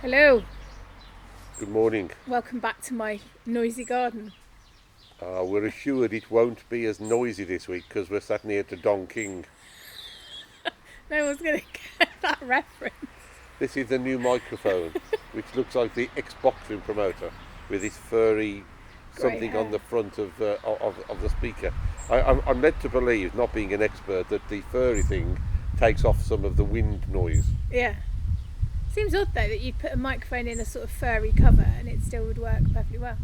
Hello, Good morning. welcome back to my noisy garden. We're assured it won't be as noisy this week because we're sat near to Don King. No one's going to get that reference. This is the new microphone, which looks like the ex-boxing promoter with his furry Grey something hair. on the front of the speaker. I'm led to believe, not being an expert, that the furry thing takes off some of the wind noise. Yeah. Seems odd though that you'd put a microphone in a sort of furry cover and it still would work perfectly well.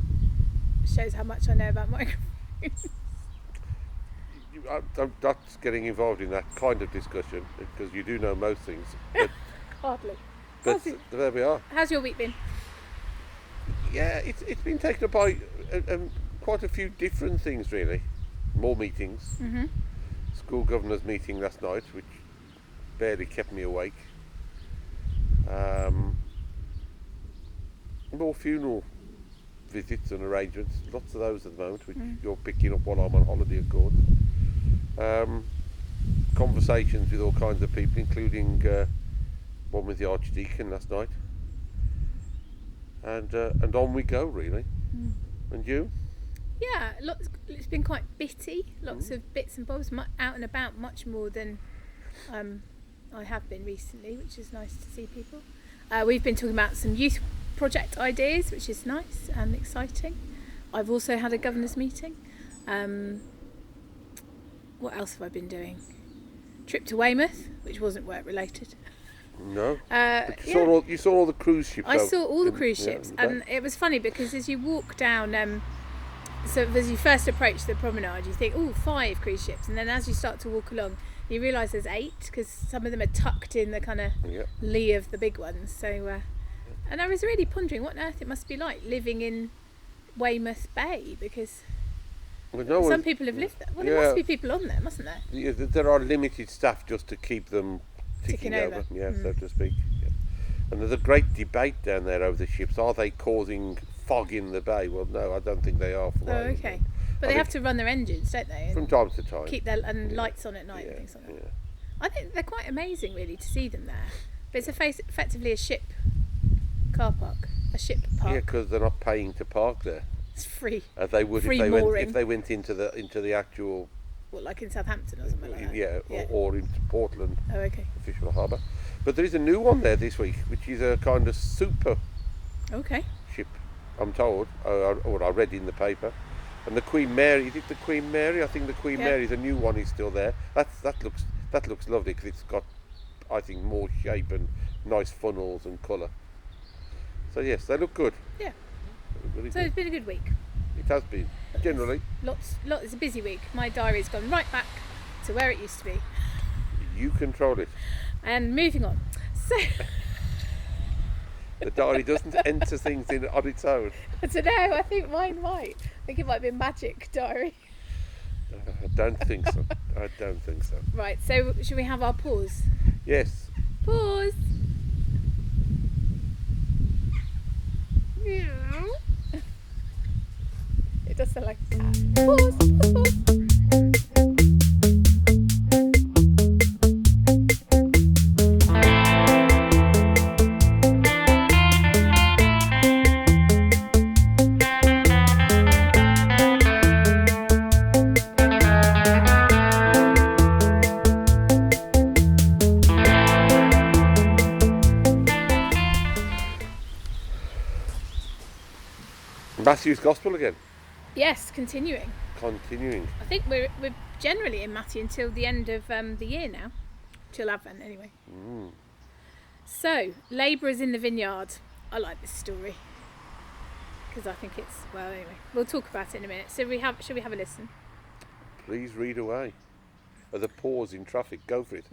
Shows how much I know about microphones. I'm not getting involved in that kind of discussion because you do know most things. But, Hardly. but there we are. How's your week been? Yeah, it's been taken up by quite a few different things, really. More meetings. Mm-hmm. School governors meeting last night, which barely kept me awake. More funeral visits and arrangements. Lots of those at the moment, which you're picking up while I'm on holiday, of course. Conversations with all kinds of people, including one with the Archdeacon last night. And on we go, really. And you? Yeah, it's been quite bitty. Lots of bits and bobs, out and about, much more than I have been recently, which is nice to see people. We've been talking about some youth project ideas, which is nice and exciting. I've also had a governor's meeting. What else have I been doing? Trip to Weymouth, which wasn't work related. No. But Yeah. you saw all the cruise ships. I out saw all the in- cruise yeah, ships, in the and back. it was funny because as you walk down, so as you first approach the promenade, you think, oh, 5 cruise ships, and then as you start to walk along, you realise there's 8 because some of them are tucked in the kind of Yeah. lee of the big ones. So, and I was really pondering what on earth it must be like living in Weymouth Bay, because Well, no some people have lived there. Well, there must be people on there, mustn't there? Yeah, there are limited staff just to keep them ticking Ticking over, over. so to speak. Yeah. And there's a great debate down there over the ships. Are they causing fog in the bay? Well, no, I don't think they are. For Oh, okay. But they have to run their engines, don't they? from And time to time. keep their lights on at night yeah, and things like that. yeah. I think they're quite amazing, really, to see them there. But it's effectively a ship car park, a ship park. Yeah, because they're not paying to park there. It's free. As they would Free if they went mooring. if they went into the actual What, like in Southampton or something like that? or into Portland Oh, okay. official harbour. But there is a new one there this week, which is a kind of super Okay. ship, I'm told, or I read in the paper. And the Queen Mary, is it the Queen Mary? I think the Queen Yeah. Mary, the new one, is still there. That looks lovely because it's got, I think, more shape and nice funnels and colour. So yes, they look good. Yeah. They look really So good. it's been a good week. It has been generally. It's a busy week. My diary's gone right back to where it used to be. You control it. And moving on. So, The diary doesn't enter things in on its own. I don't know, I think mine might. I think it might be a magic diary. I don't think so. I don't think so. Right, so should we have our pause? Yes. Pause. Meow. It does sound like pause, pause, pause. Matthew's Gospel again. Yes, continuing. Continuing. I think we're generally in Matthew until the end of the year now, till Advent anyway. So, labourers in the vineyard. I like this story because I think it's anyway. We'll talk about it in a minute. So shall we have a listen? Please read away. At the pause in traffic, go for it.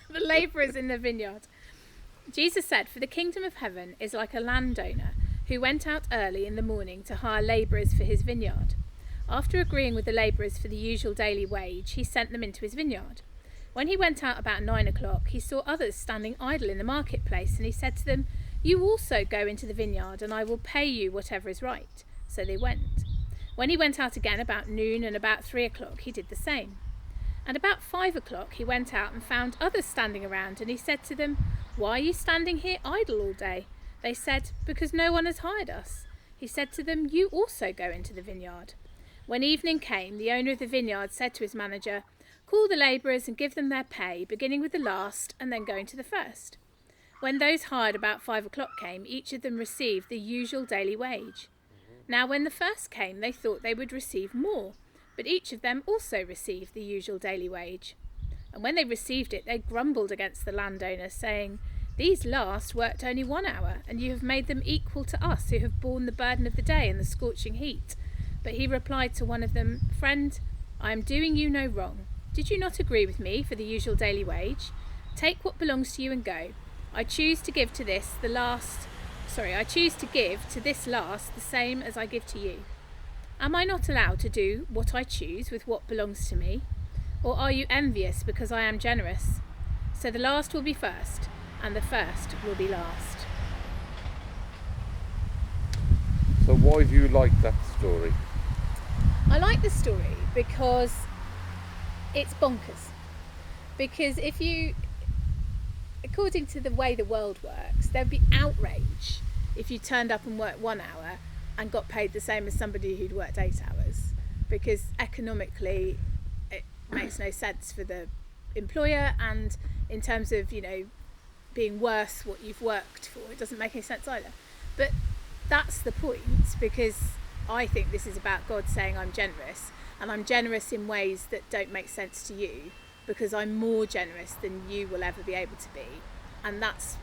The labourers in the vineyard. Jesus said, "For the kingdom of heaven is like a landowner who went out early in the morning to hire labourers for his vineyard. After agreeing with the labourers for the usual daily wage, he sent them into his vineyard. When he went out about 9 o'clock, he saw others standing idle in the marketplace, and he said to them, 'You also go into the vineyard, and I will pay you whatever is right.' So they went. When he went out again about noon and about 3 o'clock, he did the same. And about 5 o'clock he went out and found others standing around, and he said to them, 'Why are you standing here idle all day? They said, "Because no one has hired us." He said to them, "You also go into the vineyard." When evening came, the owner of the vineyard said to his manager, "Call the labourers and give them their pay, beginning with the last and then going to the first." When those hired about 5 o'clock came, each of them received the usual daily wage. Now when the first came, they thought they would receive more, but each of them also received the usual daily wage. And when they received it, they grumbled against the landowner, saying, "These last worked only 1 hour, and you have made them equal to us who have borne the burden of the day and the scorching heat." But he replied to one of them, "Friend, I am doing you no wrong. Did you not agree with me for the usual daily wage? Take what belongs to you and go. I choose to give to this last the same as I give to you. Am I not allowed to do what I choose with what belongs to me? Or are you envious because I am generous? So the last will be first, and the first will be last." So why do you like that story? I like the story because it's bonkers. Because according to the way the world works, there'd be outrage if you turned up and worked 1 hour and got paid the same as somebody who'd worked 8 hours. Because economically, it makes no sense for the employer, and in terms of, being worth what you've worked for, it doesn't make any sense either. But that's the point, because I think this is about God saying I'm generous, and I'm generous in ways that don't make sense to you, because I'm more generous than you will ever be able to be. And that's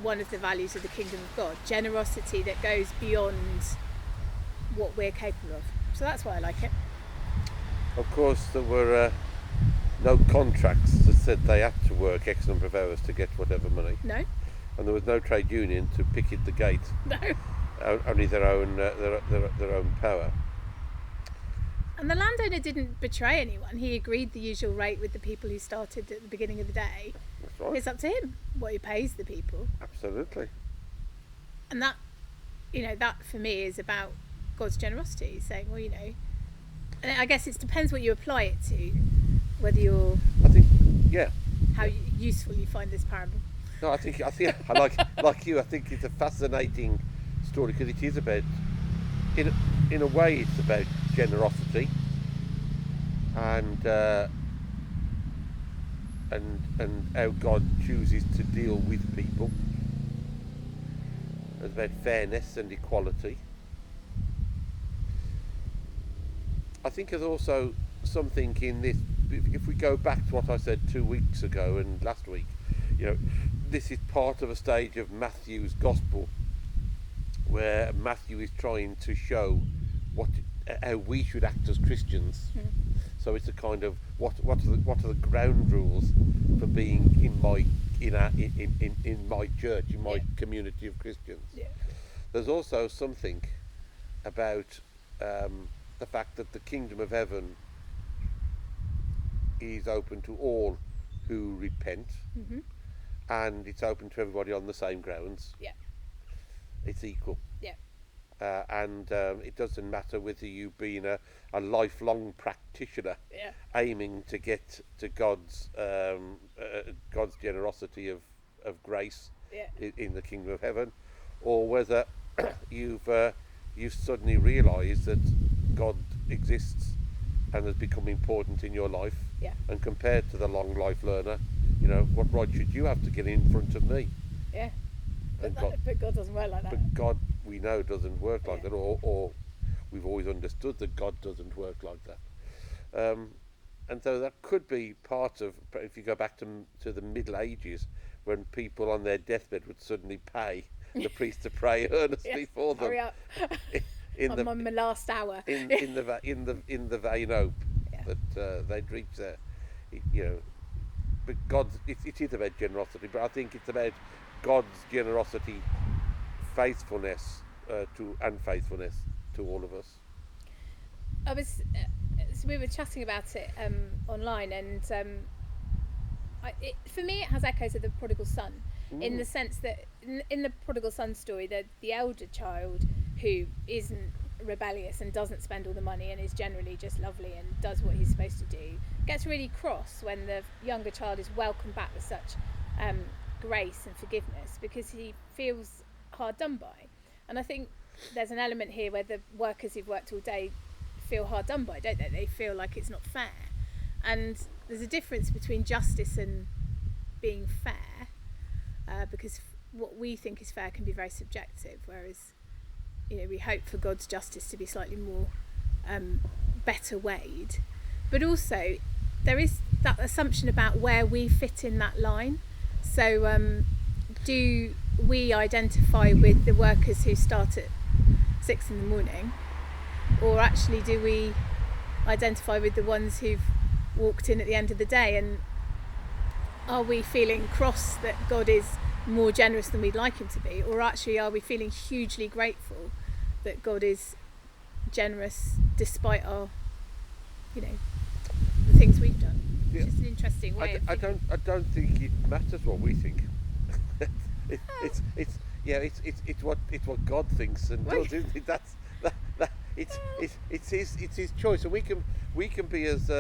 one of the values of the kingdom of God, generosity that goes beyond what we're capable of. So that's why I like it. Of course, there were no contracts that said they had to work X number of hours to get whatever money. No. And there was no trade union to picket the gate. No. Only their own power. And the landowner didn't betray anyone. He agreed the usual rate with the people who started at the beginning of the day. That's right. It's up to him what he pays the people. Absolutely. And that, that for me is about God's generosity. Saying, well, and I guess it depends what you apply it to, whether you're. I think, yeah. How useful you find this parable. No, I think I like you. I think it's a fascinating story because it is about, in a way, it's about generosity and how God chooses to deal with people. It's about fairness and equality. I think there's also something in this. If we go back to what I said 2 weeks ago and last week, this is part of a stage of Matthew's gospel where Matthew is trying to show how we should act as Christians. So it's a kind of what are the ground rules for being in my church, in my community of Christians. Yeah. There's also something about the fact that the kingdom of heaven is open to all who repent, and it's open to everybody on the same grounds. Yeah, it's equal. Yeah, and it doesn't matter whether you've been a lifelong practitioner, aiming to get to God's generosity of grace in the kingdom of heaven, or whether you've suddenly realised that God exists and has become important in your life. Yeah. And compared to the long life learner, what right should you have to get in front of me? Yeah. But God doesn't work like that. But God, we know, doesn't work like that, or we've always understood that God doesn't work like that. And so that could be part of, if you go back to the Middle Ages, when people on their deathbed would suddenly pay the priest to pray earnestly for them. Hurry up. On my last hour. in the vain hope that they'd reach there. But it is about generosity, but I think it's about God's generosity, faithfulness to unfaithfulness to all of us. So we were chatting about it online, and for me it has echoes of the prodigal son. In the sense that in the prodigal son story, the elder child who isn't rebellious and doesn't spend all the money and is generally just lovely and does what he's supposed to do, gets really cross when the younger child is welcomed back with such grace and forgiveness, because he feels hard done by. And I think there's an element here where the workers who've worked all day feel hard done by, don't they? They feel like it's not fair. And there's a difference between justice and being fair, because what we think is fair can be very subjective, whereas, you know, we hope for God's justice to be slightly more better weighed. But also there is that assumption about where we fit in that line. So do we identify with the workers who start at 6 a.m, or actually do we identify with the ones who've walked in at the end of the day? And are we feeling cross that God is more generous than we'd like him to be, or actually are we feeling hugely grateful that God is generous despite our, you know, the things we've done? Yeah. It's just an interesting way I don't think it matters what we think. It's what God thinks and does, isn't it? It's his choice, and we can be as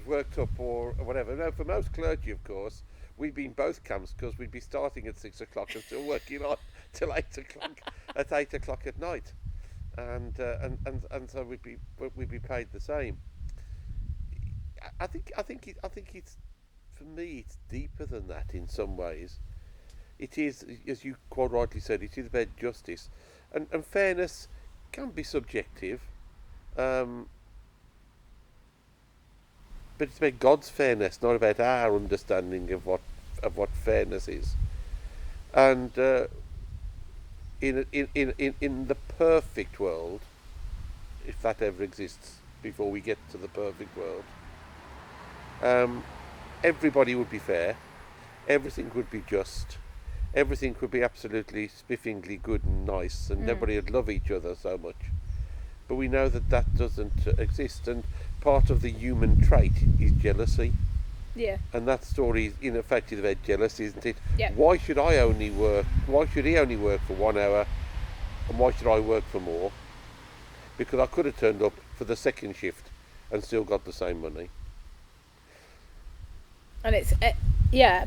worked up or whatever. Now, for most clergy, of course, we'd be in both camps, because we'd be starting at 6 o'clock and still working on till 8 o'clock at 8 o'clock at night, and so we'd be paid the same. I think it's, for me, it's deeper than that in some ways. It is, as you quite rightly said, it is about justice, and fairness can be subjective, but it's about God's fairness, not about our understanding of what fairness is. And in the perfect world, if that ever exists before we get to the perfect world, everybody would be fair, everything would be just, everything would be absolutely spiffingly good and nice, and everybody would love each other so much. But we know that doesn't exist, and part of the human trait is jealousy. Yeah. And that story, in effect, is about jealousy, isn't it? Yeah. Why should he only work for 1 hour, and why should I work for more? Because I could have turned up for the second shift and still got the same money. And it's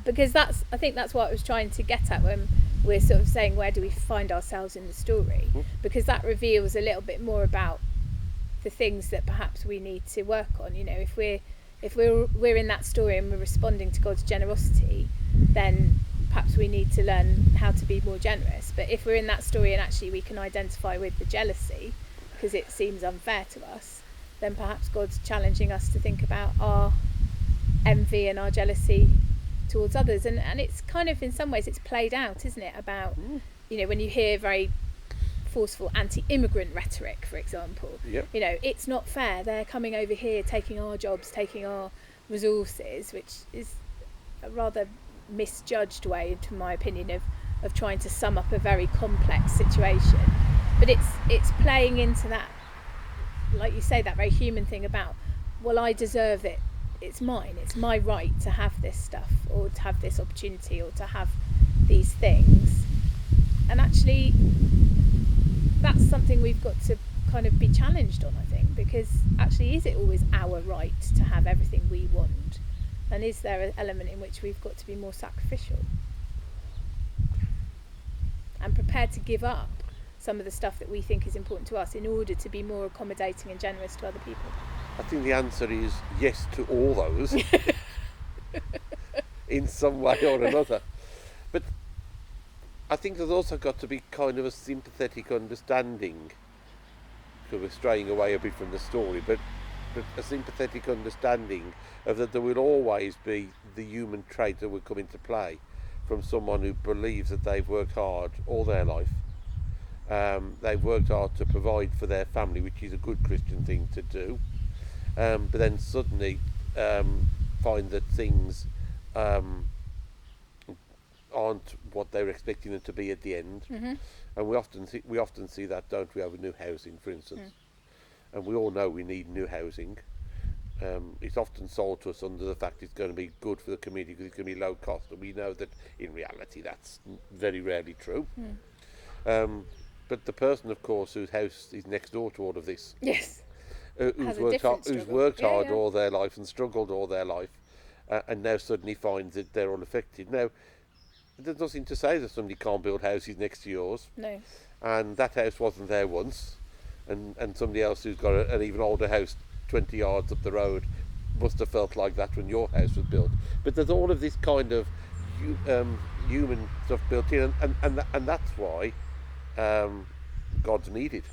because I think that's what I was trying to get at when we're sort of saying, where do we find ourselves in the story? Because that reveals a little bit more about the things that perhaps we need to work on. You know, if we're in that story and we're responding to God's generosity, then perhaps we need to learn how to be more generous. But if we're in that story and actually we can identify with the jealousy because it seems unfair to us, then perhaps God's challenging us to think about our envy and our jealousy towards others. And it's kind of, in some ways, it's played out, isn't it, about, you know, when you hear very forceful anti-immigrant rhetoric, for example. Yep. You know, it's not fair, they're coming over here, taking our jobs, taking our resources, which is a rather misjudged way, to my opinion, of trying to sum up a very complex situation. But it's playing into that, like you say, that very human thing about, well, I deserve it, it's mine, it's my right to have this stuff, or to have this opportunity, or to have these things. And actually, that's something we've got to kind of be challenged on, I think, because actually, is it always our right to have everything we want? And is there an element in which we've got to be more sacrificial and prepared to give up some of the stuff that we think is important to us in order to be more accommodating and generous to other people? I think the answer is yes to all those in some way or another. But I think there's also got to be kind of a sympathetic understanding, because we're straying away a bit from the story, but a sympathetic understanding of that there will always be the human trait that will come into play from someone who believes that they've worked hard all their life. They've worked hard to provide for their family, which is a good Christian thing to do. But then suddenly find that things aren't what they were expecting them to be at the end. And we often see that, don't we, over new housing, for instance. And we all know we need new housing. It's often sold to us under the fact it's going to be good for the community because it's going to be low cost, and we know that in reality that's very rarely true. But the person, of course, whose house is next door to all of this, Yes, who's worked hard all their life and struggled all their life, and now suddenly finds that they're all affected. Now, there's nothing to say that somebody can't build houses next to yours. No. And that house wasn't there once, and somebody else who's got an even older house 20 yards up the road must have felt like that when your house was built. But there's all of this kind of human stuff built in, and that's why God's needed.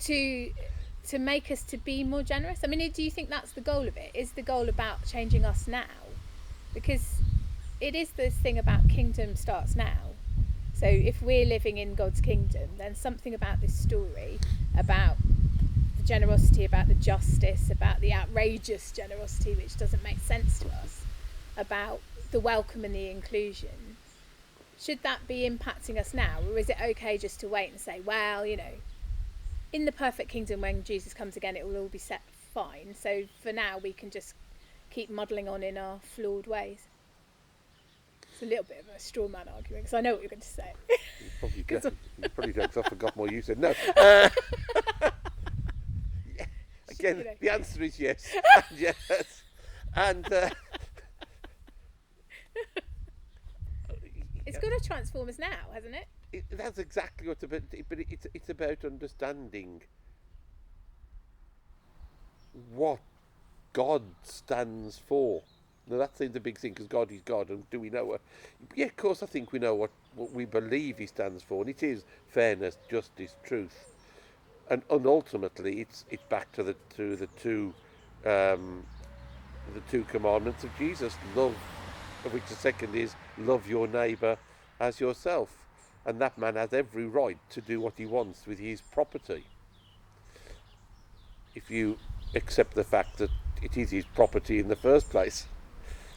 To make us to be more generous? I mean, do you think that's the goal of it? Is the goal about changing us now? Because it is this thing about kingdom starts now. So if we're living in God's kingdom, then something about this story, about the generosity, about the justice, about the outrageous generosity which doesn't make sense to us, about the welcome and the inclusion, should that be impacting us now? Or is it okay just to wait and say, well, you know, in the perfect kingdom when Jesus comes again, it will all be set fine. So for now, we can just keep muddling on in our flawed ways. It's a little bit of a straw man argument, because I know what you're going to say. You probably don't, because I forgot what you said. No. Again, the answer is yes. And yes. And it's got to transform us now, hasn't it? That's exactly what it's about, but it's about understanding what God stands for. Now that's the big thing, because God is God, and do we know what? Yeah, of course I think we know what we believe he stands for, and it is fairness, justice, truth, and ultimately it's back to the two commandments of Jesus, love, of which the second is love your neighbour as yourself. And that man has every right to do what he wants with his property, if you accept the fact that it is his property in the first place.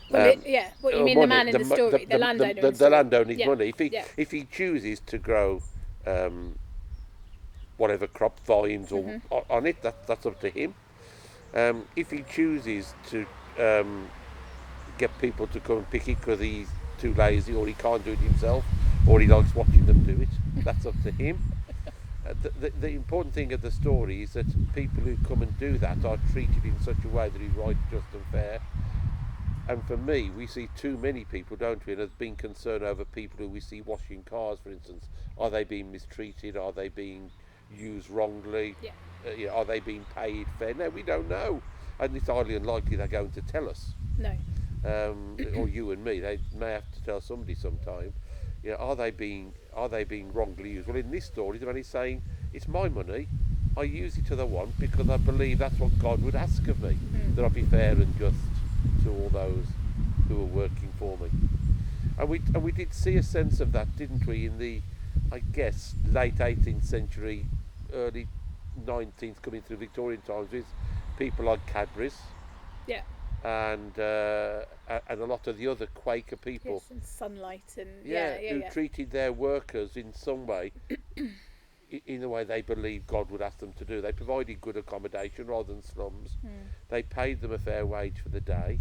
Well, what you mean, money, the man in the story, the landowner. The landowner's money. If he chooses to grow whatever crop, vines or on it, that's up to him. If he chooses to get people to come and pick it because he's too lazy, or he can't do it himself, or he likes watching them do it, that's up to him. The important thing of the story is that people who come and do that are treated in such a way that is right, just and fair. And for me, we see too many people, don't we, and as being concerned over people who we see washing cars, for instance. Are they being mistreated? Are they being used wrongly? Are they being paid fair? No, we don't know. And it's highly unlikely they're going to tell us. No. Or you and me, they may have to tell somebody sometime. Are they being wrongly used? Well, in this story, the man is saying, it's my money, I use it as I want because I believe that's what God would ask of me, that I be fair and just to all those who are working for me. And we did see a sense of that, didn't we, in the, I guess, late 18th century, early 19th, coming through Victorian times, with people like Cadbury's. Yeah. And a lot of the other Quaker people, and Sunlight, and who treated their workers in some way, in the way they believed God would ask them to do. They provided good accommodation rather than slums. They paid them a fair wage for the day.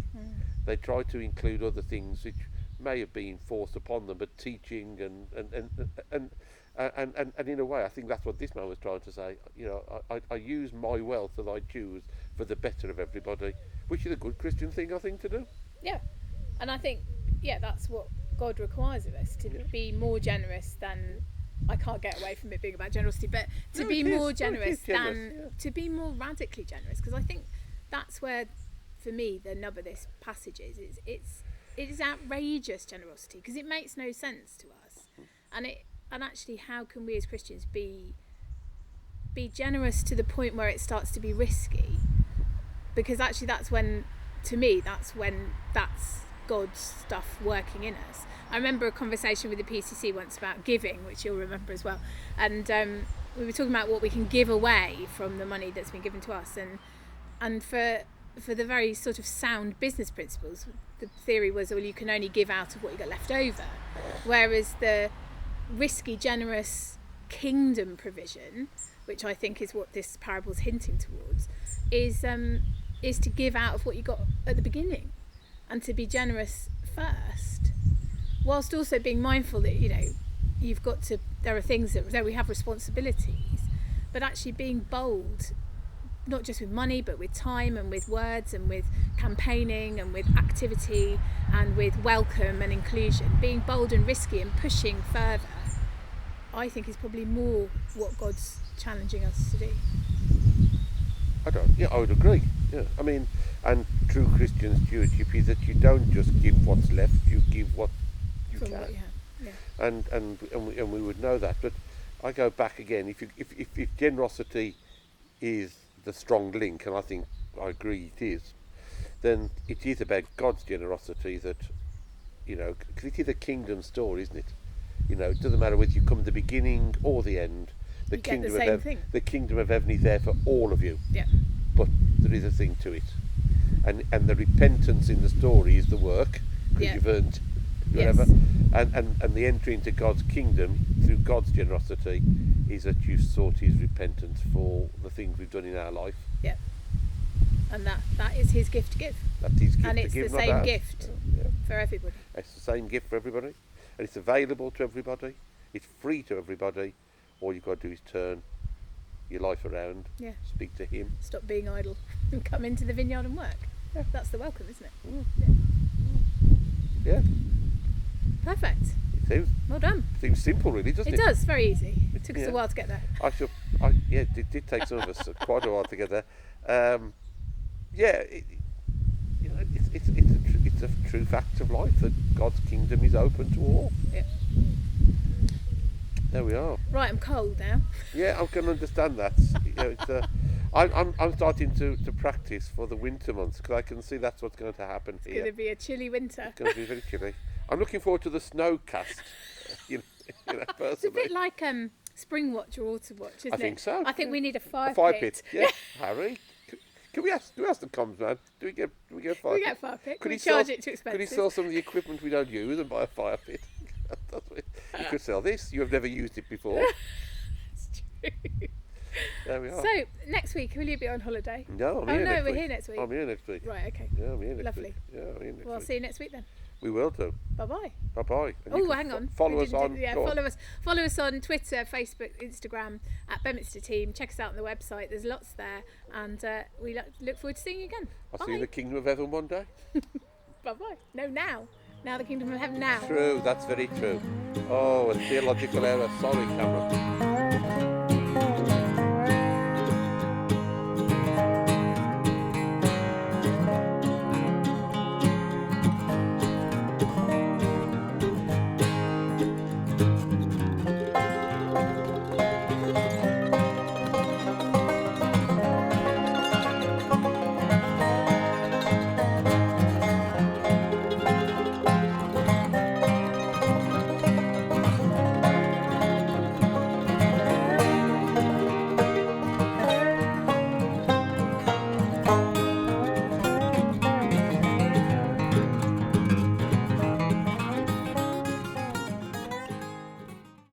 They tried to include other things which may have been forced upon them, but teaching and in a way, I think that's what this man was trying to say. I use my wealth that I choose for the better of everybody, which is a good Christian thing, I think, to do. Yeah, and I think, that's what God requires of us, to be more generous than, I can't get away from it being about generosity, but to be more generous than, to be more radically generous, because I think that's where, for me, the nub of this passage is. It is outrageous generosity, because it makes no sense to us, and actually, how can we as Christians be generous to the point where it starts to be risky? Because actually, that's when that's God's stuff working in us. I remember a conversation with the PCC once about giving, which you'll remember as well, and we were talking about what we can give away from the money that's been given to us, and for the very sort of sound business principles, the theory was, well, you can only give out of what you got left over, whereas the risky, generous kingdom provision, which I think is what this parable's hinting towards, is to give out of what you got at the beginning, and to be generous first, whilst also being mindful that you've got to. There are things that we have responsibilities, but actually being bold not just with money, but with time and with words and with campaigning and with activity and with welcome and inclusion, being bold and risky and pushing further, I think is probably more what God's challenging us to do. I would agree. Yeah, I mean, and true Christian stewardship is that you don't just give what's left; you give what you From can. what you have. Yeah. And we would know that. But I go back again. If generosity is the strong link, and I agree it is, then it is about God's generosity that, because it is a kingdom story, isn't it? It doesn't matter whether you come at the beginning or the end. The kingdom of heaven is there for all of you. Yeah. But there is a thing to it, and the repentance in the story is the work, because you've earned whatever, and the entry into God's kingdom through God's generosity is that you've sought His repentance for the things we've done in our life. Yeah. And that is His gift to give. That's His gift and it's to give, the not same ours. gift for everybody. It's the same gift for everybody, and it's available to everybody. It's free to everybody. All you've got to do is turn your life around, speak to Him. Stop being idle and come into the vineyard and work. Yeah. That's the welcome, isn't it? Yeah. Perfect. Well done. It seems simple, really, doesn't it? It does, very easy. It took us a while to get there. It did take some of us quite a while to get there. It's a true fact of life that God's kingdom is open to all. Yeah. There we are. Right, I'm cold now. Yeah, I can understand that. I'm starting to practice for the winter months, because I can see that's what's going to happen here. It's going to be a chilly winter. It's going to be very chilly. I'm looking forward to the snowcast. Personally. It's a bit like Spring Watch or Autumn Watch, isn't it? I think so. I think we need a fire pit. Yeah, Harry. Can we ask the comms man? Do we get a fire pit? We get a fire pit. Could we charge it too expensive? Could he sell some of the equipment we don't use and buy a fire pit? You could sell this. You have never used it before. It's true. There we are. So, next week, will you be on holiday? No, I'm here next week. we're here next week. I'm here next week. Right, okay. Yeah, I'm here next Lovely. week. Yeah, I'm here next week. Well, I'll see you next week then. We will do. Bye-bye. Bye-bye. Oh, hang on. Follow us on. Follow us on Twitter, Facebook, Instagram at Beaminster Team. Check us out on the website. There's lots there, and we look forward to seeing you again. I'll see you in the Kingdom of Heaven one day. Bye-bye. No, now. Now the Kingdom of Heaven now. True, that's very true. Oh, a theological error. Sorry, Cameron.